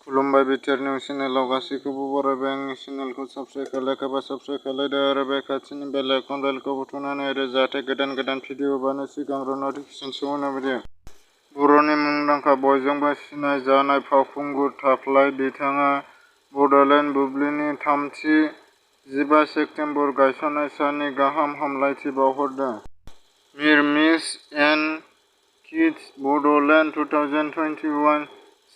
खुलुमबाय BTR news चेनेलाव गासैखौबो बरायबाय। आंनि चेनेलखौ साबस्क्राइब खालायखाबा साबस्क्राइब खालायदो आरो बे खाथिनि बेल आइकन बेलखौ बुथुमनानै होदो जाहाथे गोदान भिडिअ होबानो सिगांग्रो नटिफिकेसन सौहैनाय बायदि। बर'नि मुंदांखा बयजोंबो सिनायजानाय फावखुंगुर थाफ्लाय बिथाङा बड'लेण्ड बुब्लिनि थामथि 15 सेप्तेम्बर गायसननाय साननि गाहाम हामलायथि बावहरदों। Miss and kids Bodoland 2021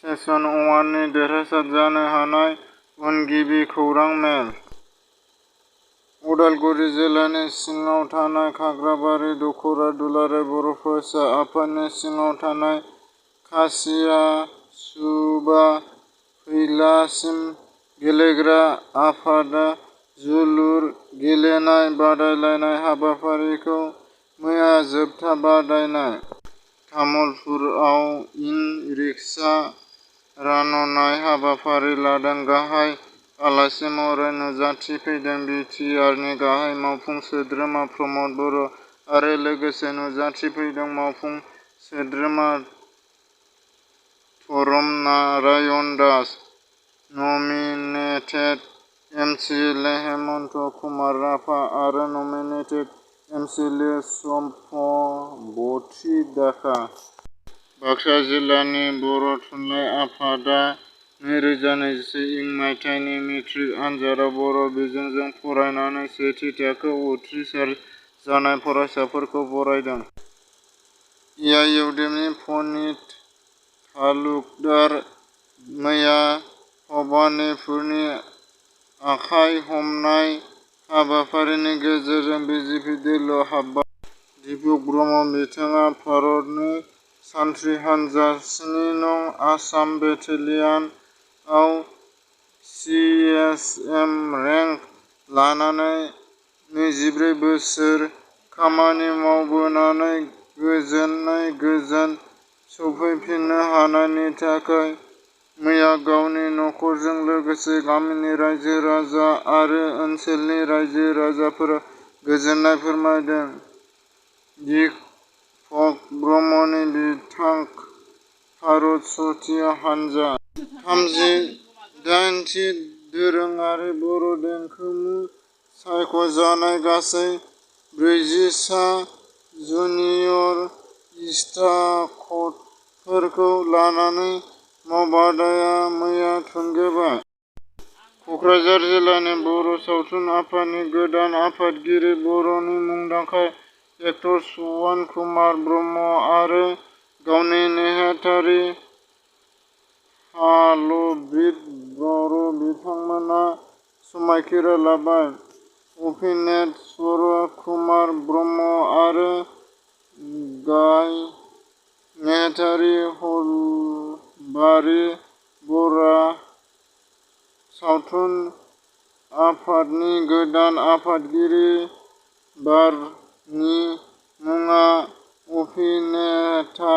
season 1 नि देरहासार जानो हानाय उनगिबि खौरां मेल। उदालगुरि जिल्लानि सिङाव थानाय खाग्राबारि दख'रा दुलाराय बर' फरायसा आफादनि सिङाव थानाय खासिया-सुबा फैलासिम गेलेग्रा आफादा जोलुर गेलेनाय बादायलायनाय हाबाफारिखौ मैया जोबथा बादायनाय तामुलपुरआव इ-रिक्सा राननाय हाबाफारि लादों। गाहाय आलासि महरै नुजाथिफैदों बि टि आर नि गाहाय मावफुं सोद्रोमा प्रमद बर' आरो लोगोसे नुजाथिफैदों मावफुं सोद्रोमा Dharmanarayan Das. Nominated M C L A Hemanta Kumar Rabha आरो nominated M C L A Sampabati Dakha. Baksa जिल्लानि बर' थुनलाइ आफादा 2021 इं मायथाइनि मेट्रिक आनजादाव बर' बिजोंजों फरायनानै सेथि थाखोआव उथ्रिसार जानाय फरायसाफोरखौ बरायदों। ए आइ इउ डि एफ नि पनित तालुकदार मैया भबानिपुरनि आखाइ हमनाय हाबाफारिनि गेजेरजों बि जे पि दोलोआव हाबबाय। दिपक ब्रह्म बिथाङा भारतनि सान्थ्रि हानजा 7 नं आसाम बेटेलियान आव सि एस एम रेंक लानानै 24 बोसोर खामानि मावबोनानै गोजोनै गोजोन सफैफिननो हानायनि थाखाय मैया गावनि नखरजों लोगोसे गामिनि रायजो राजा आरो ओनसोलनि रायजो राजाफोरा गोजोननाय फोरमायदों। दिपक ब्रह्मनि बिथांख भारत सतिया हानजा 38थि दोरोङारि बर' देंखोमु सायख'जानाय गासै 40 सा जुनियर स्टारफोरखौ लानानै मावबादाया मैया थुंगेबाय। क'क्राझार जिल्लानि बर' सावथुन आफादनि गोदान आफादगिरि बर'नि मुंदांखा एक्टर स'वान कुमार ब्रह्म आरो गावनि नेहाथारि हालब्रिद बर' बिथांमोना समायखिरा लाबाय। अभिनेत्र कुमार ब्रह्म आरो गाय नेहाथारि हलबारि बर'आ सावथुन आफादनि गोदान आफादगिरि। बारनि मुङा अभिनेता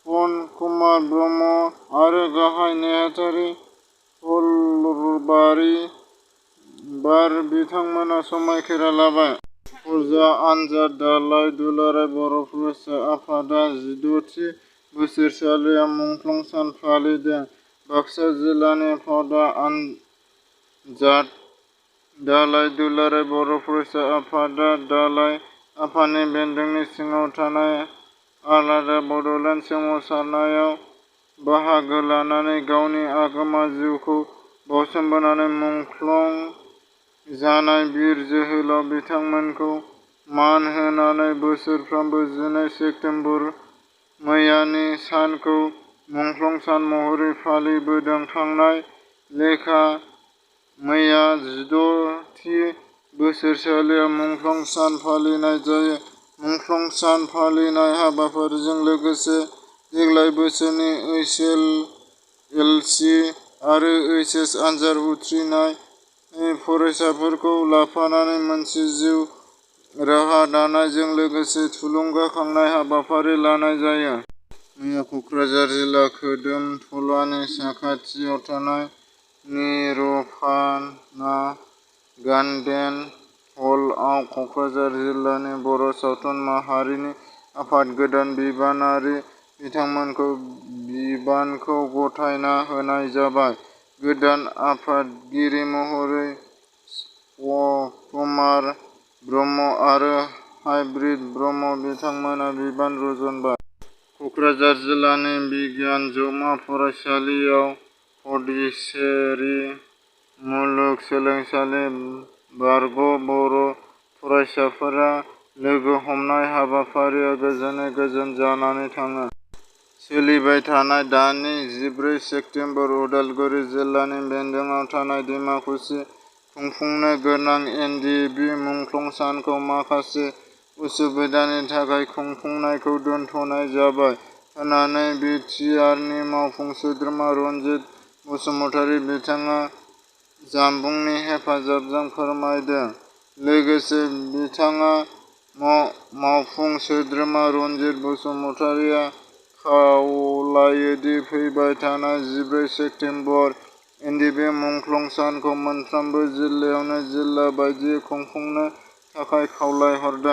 स'वान कुमार ब्रह्म आरो गाहाय नेहाथारि हलबारि बार बिथांमोना समायखिरा लाबाय। फौजा आनजाद दालाइ दुलाराय बर' फरायसा आफादा 16थि बोसोरसालियाव मुंख्लं सान फालिदों। बाक्सा जिल्लानि फौजा आनजाद दालाइ दुलाराय बर' फरायसा आफादा दालाइ आफादनि बेन्दोंनि सिङाव थानाय आलादा बड'लेण्ड सोमावसारनायाव बाहागो लानानै गावनि आगोमा जिउखौ बाउसोमबोनानै मुंख्लं जानाय बिर जोहोलाव बिथांमोनखौ मान होनानै बोसोरफ्रोमबो 12 सेप्तेम्बर मैयानि सानखौ मुंख्लं सान महरै फालिबोदों। थांनाय लेखा मैया 16थि बोसोरसालियाव मुंख्लं सान फालिनाय जायो। मुंख्लं सान फालिनाय हाबाफारिजों लोगोसे देग्लाय बोसोरनि ओइस एस एल सि आरो ओइस एस आनजाद उथ्रिनाय फरायसाफोरखौ लाफानानै मोनसे जिउ राहा दानायजों लोगोसे थुलुंगाखांनाय हाबाफारि लानाय जायो। मैया क'क्राझार जिल्ला खोदोमथलानि साखाथियाव थानाय निरपाना गार्डेन हलआव क'क्राझार जिल्लानि बर' सावथुन माहारिनि आफाद गोदान बिबानारि बिथांमोनखौ बिबानखौ गथायना होनाय जाबाय। गोदान आफादगिरि महरै कुमार ब्रह्म आरो हायब्रिद ब्रह्म बिथांमोना बिबान रुजुनबाय। कक्राझार जिल्लानि बिगियानजौमा फरायसालियाव पन्डिचेरी मुलुगसोलोंसालि बारग' बर' फरायसाफोरा लोगो हमनाय हाबाफारिया गोजोनै गोजोन जानानै थाङो। सोलिबाय थानाय दाननि 14 सेप्तेम्बर उदालगुरि जिल्लानि बेंन्दोंआव थानाय डिमाकुसि खुंफुंनो गोनां एन.डि.बि. मुंख्लं सानखौ माखासे उसुबिदानि थाखाय खुंफुंनायखौ दोनथ'नाय जाबाय होननानै बि.टि.आर.नि मावफुं सोद्रोमा रन्जित बसुमतारी बिथाङा जानबुंनि हेफाजाबजों फोरमायदों। लोगोसे बिथाङा मावफुं सोद्रोमा रन्जित बसुमतारीया खावलायोदि फैबाय थानाय 14 सेप्तेम्बर एन.डि.बि. मुंख्लं सानखौ मोनफ्रोमबो जिल्लायावनो जिल्ला बायदियै खुंफुंनो थाखाय खावलायहरदों।